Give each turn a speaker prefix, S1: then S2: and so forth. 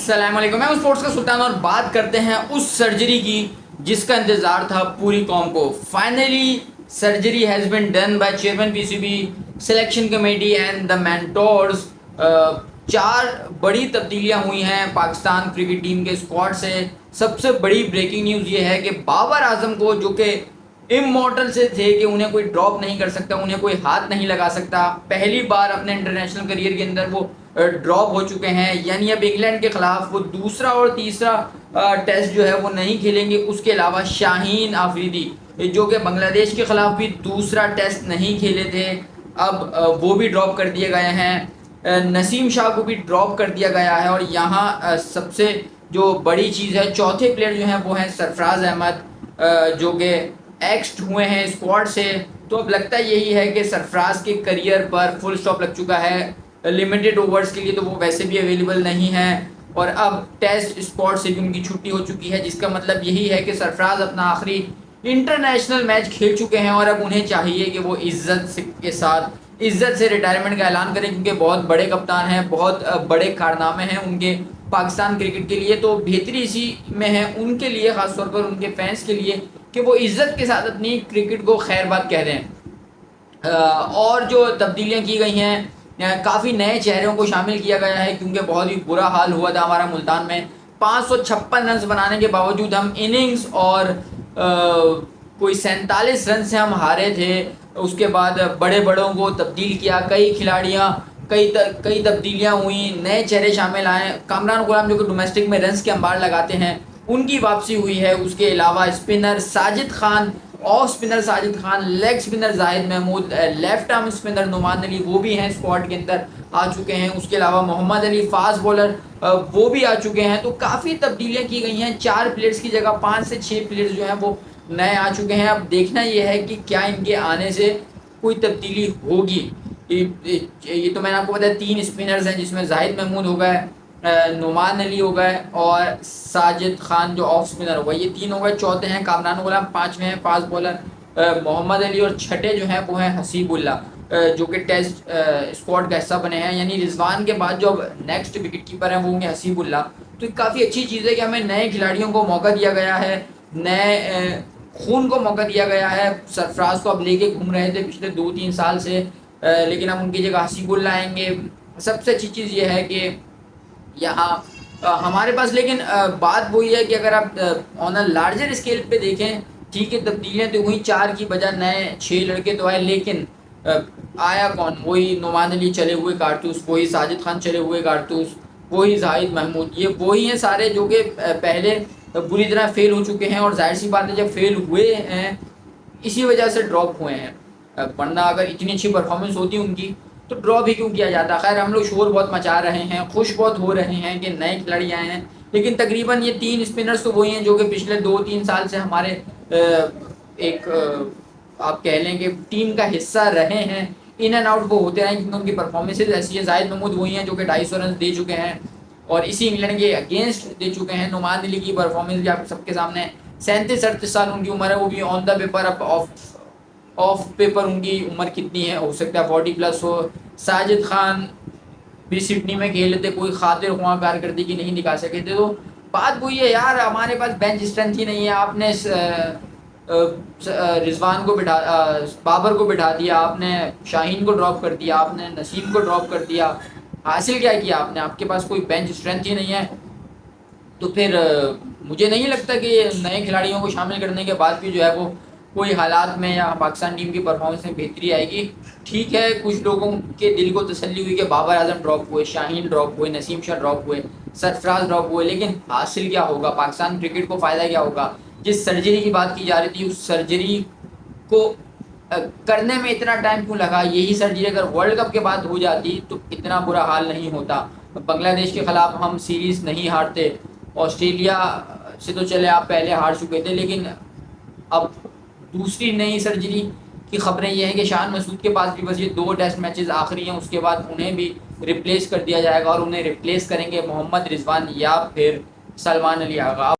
S1: السلام علیکم، میں اسپورٹس کا سلطان اور بات کرتے ہیں اس سرجری کی جس کا انتظار تھا پوری قوم کو۔ Finally surgery has been done by chairman P C B, selection committee and the mentors. 4 بڑی تبدیلیاں ہوئی ہیں پاکستان کرکٹ ٹیم کے اسکواڈ سے۔ سب سے بڑی بریکنگ نیوز یہ ہے کہ بابر اعظم کو، جو کہ امورٹل سے تھے کہ انہیں کوئی ڈراپ نہیں کر سکتا، انہیں کوئی ہاتھ نہیں لگا سکتا، پہلی بار اپنے انٹرنیشنل کریئر کے اندر وہ ڈراپ ہو چکے ہیں۔ یعنی اب انگلینڈ کے خلاف وہ دوسرا اور تیسرا ٹیسٹ جو ہے وہ نہیں کھیلیں گے۔ اس کے علاوہ شاہین آفریدی، جو کہ بنگلہ دیش کے خلاف بھی دوسرا ٹیسٹ نہیں کھیلے تھے، اب وہ بھی ڈراپ کر دیے گئے ہیں۔ نسیم شاہ کو بھی ڈراپ کر دیا گیا ہے، اور یہاں سب سے جو بڑی چیز ہے، چوتھے پلیئر جو ہیں وہ ہیں سرفراز احمد، جو کہ ایکسڈ ہوئے ہیں اسکواڈ سے۔ تو اب لگتا یہی ہے کہ سرفراز کے کریئر پر فل سٹاپ لگ چکا ہے۔ لمیٹڈ اوورز کے لیے تو وہ ویسے بھی اویلیبل نہیں ہیں، اور اب ٹیسٹ اسپاٹ سے بھی ان کی چھٹی ہو چکی ہے، جس کا مطلب یہی ہے کہ سرفراز اپنا آخری انٹرنیشنل میچ کھیل چکے ہیں، اور اب انہیں چاہیے کہ وہ عزت سے ریٹائرمنٹ کا اعلان کریں، کیونکہ بہت بڑے کپتان ہیں، بہت بڑے کارنامے ہیں ان کے پاکستان کرکٹ کے لیے۔ تو بہتری اسی میں ہے ان کے لیے، خاص طور پر ان کے فینس کے لیے، کہ وہ عزت کے ساتھ اپنی کرکٹ کو خیر بات کہہ دیں۔ اور جو تبدیلیاں کی گئی ہیں، کافی نئے چہروں کو شامل کیا گیا ہے، کیونکہ بہت ہی برا حال ہوا تھا ہمارا ملتان میں۔ 556 رنز بنانے کے باوجود ہم اننگز اور کوئی 47 رن سے ہم ہارے تھے۔ اس کے بعد بڑے بڑوں کو تبدیل کیا، کئی تبدیلیاں ہوئیں، نئے چہرے شامل آئے۔ کامران غلام، جو کہ ڈومیسٹک میں رنز کے انبار لگاتے ہیں، ان کی واپسی ہوئی ہے۔ اس کے علاوہ spinner Sajid Khan, off spinner Sajid Khan, leg spinner Zahid Mahmood, left arm spinner Nauman Ali, وہ بھی ہیں اسکواڈ کے اندر آ چکے ہیں۔ اس کے علاوہ محمد علی فاسٹ بولر، وہ بھی آ چکے ہیں۔ تو کافی تبدیلیاں کی گئی ہیں، 4 پلیئرز کی جگہ 5 سے 6 پلیئرز جو ہیں وہ نئے آ چکے ہیں۔ اب دیکھنا یہ ہے کہ کیا ان کے آنے سے کوئی تبدیلی ہوگی۔ یہ تو میں نے آپ کو بتایا 3 اسپنرز ہیں، جس میں زاہد محمود ہو گئے، نعمان علی ہو گئے، اور ساجد خان جو آف اسپنر ہو گئے، یہ 3 ہو گئے۔ چوتھے ہیں کامران غلام، 5ویں ہیں فاسٹ بولر محمد علی، اور چھٹے جو ہیں وہ ہیں حسیب اللہ، جو کہ ٹیسٹ اسکواڈ کا حصہ بنے ہیں۔ یعنی رضوان کے بعد جو نیکسٹ وکٹ کیپر ہیں وہ ہوں گے حسیب اللہ۔ تو کافی اچھی چیز ہے کہ ہمیں نئے کھلاڑیوں کو موقع دیا گیا ہے، نئے خون کو موقع دیا گیا ہے۔ سرفراز کو اب لے کے گھوم رہے تھے پچھلے 2-3 سال سے، لیکن اب ان کی جگہ حسیب اللہ آئیں گے۔ سب سے اچھی چیز یہ ہے کہ یہاں ہمارے پاس، لیکن بات وہی ہے کہ اگر آپ آن اے لارجر اسکیل پہ دیکھیں، ٹھیک ہے تبدیلیاں تو ہوئی، 4 کی بجائے نئے 6 لڑکے تو آئے، لیکن آیا کون؟ وہی نعمان علی چلے ہوئے کارتوس، وہی ساجد خان چلے ہوئے کارتوس، وہی زاہد محمود، یہ وہی ہیں سارے جو کہ پہلے بری طرح فیل ہو چکے ہیں۔ اور ظاہر سی بات ہے جب فیل ہوئے ہیں اسی وجہ سے ڈراپ ہوئے ہیں، ورنہ اگر اتنی اچھی پرفارمنس ہوتی ان کی تو ڈراپ ہی کیوں کیا جاتا۔ خیر، ہم لوگ شور بہت مچا رہے ہیں، خوش بہت ہو رہے ہیں کہ نئے کھلاڑی آئے ہیں، لیکن تقریباً یہ 3 اسپنرز تو وہی ہیں جو کہ پچھلے 2-3 سال سے ہمارے ایک آپ کہہ لیں کہ ٹیم کا حصہ رہے ہیں۔ ان اینڈ آؤٹ وہ ہوتے رہے کیونکہ ان کی پرفارمنسز ایسی ہیں۔ زاہد محمود وہی ہیں جو کہ 250 رنز دے چکے ہیں، اور اسی انگلینڈ کے اگینسٹ دے چکے ہیں۔ نعمان علی کی پرفارمنس بھی آپ سب کے سامنے، 37-38 سال ان کی عمر ہے، وہ بھی آن دا پیپر، اب آف پیپر ان کی عمر کتنی ہے، ہو سکتا ہے 40+ ہو۔ ساجد خان بھی سڈنی میں کھیلے تھے، کوئی خاطر خواہ کارکردگی نہیں دکھا سکے تھے۔ تو بات وہی ہے یار، ہمارے پاس بینچ اسٹرینتھ ہی نہیں ہے۔ آپ نے رضوان کو بابر کو بٹھا دیا، آپ نے شاہین کو ڈراپ کر دیا، آپ نے نسیم کو ڈراپ کر دیا، حاصل کیا کیا آپ نے؟ آپ کے پاس کوئی بینچ اسٹرینتھ ہی نہیں ہے۔ تو پھر مجھے نہیں لگتا کہ نئے کھلاڑیوں کو شامل کرنے کے بعد بھی جو ہے وہ کوئی حالات میں یا پاکستان ٹیم کی پرفارمنس میں بہتری آئے گی۔ ٹھیک ہے، کچھ لوگوں کے دل کو تسلی ہوئی کہ بابر اعظم ڈراپ ہوئے، شاہین ڈراپ ہوئے، نسیم شاہ ڈراپ ہوئے، سرفراز ڈراپ ہوئے، لیکن حاصل کیا ہوگا؟ پاکستان کرکٹ کو فائدہ کیا ہوگا؟ جس سرجری کی بات کی جا رہی تھی، اس سرجری کو کرنے میں اتنا ٹائم کیوں لگا؟ یہی سرجری اگر ورلڈ کپ کے بعد ہو جاتی تو اتنا برا حال نہیں ہوتا۔ بنگلہ دیش کے خلاف ہم سیریز نہیں ہارتے، آسٹریلیا سے تو چلے آپ پہلے ہار چکے تھے، لیکن اب دوسری نئی سرجری کی خبریں یہ ہیں کہ شان مسعود کے پاس بھی بس یہ 2 ٹیسٹ میچز آخری ہیں، اس کے بعد انہیں بھی ریپلیس کر دیا جائے گا، اور انہیں ریپلیس کریں گے محمد رضوان یا پھر سلمان علی آغا۔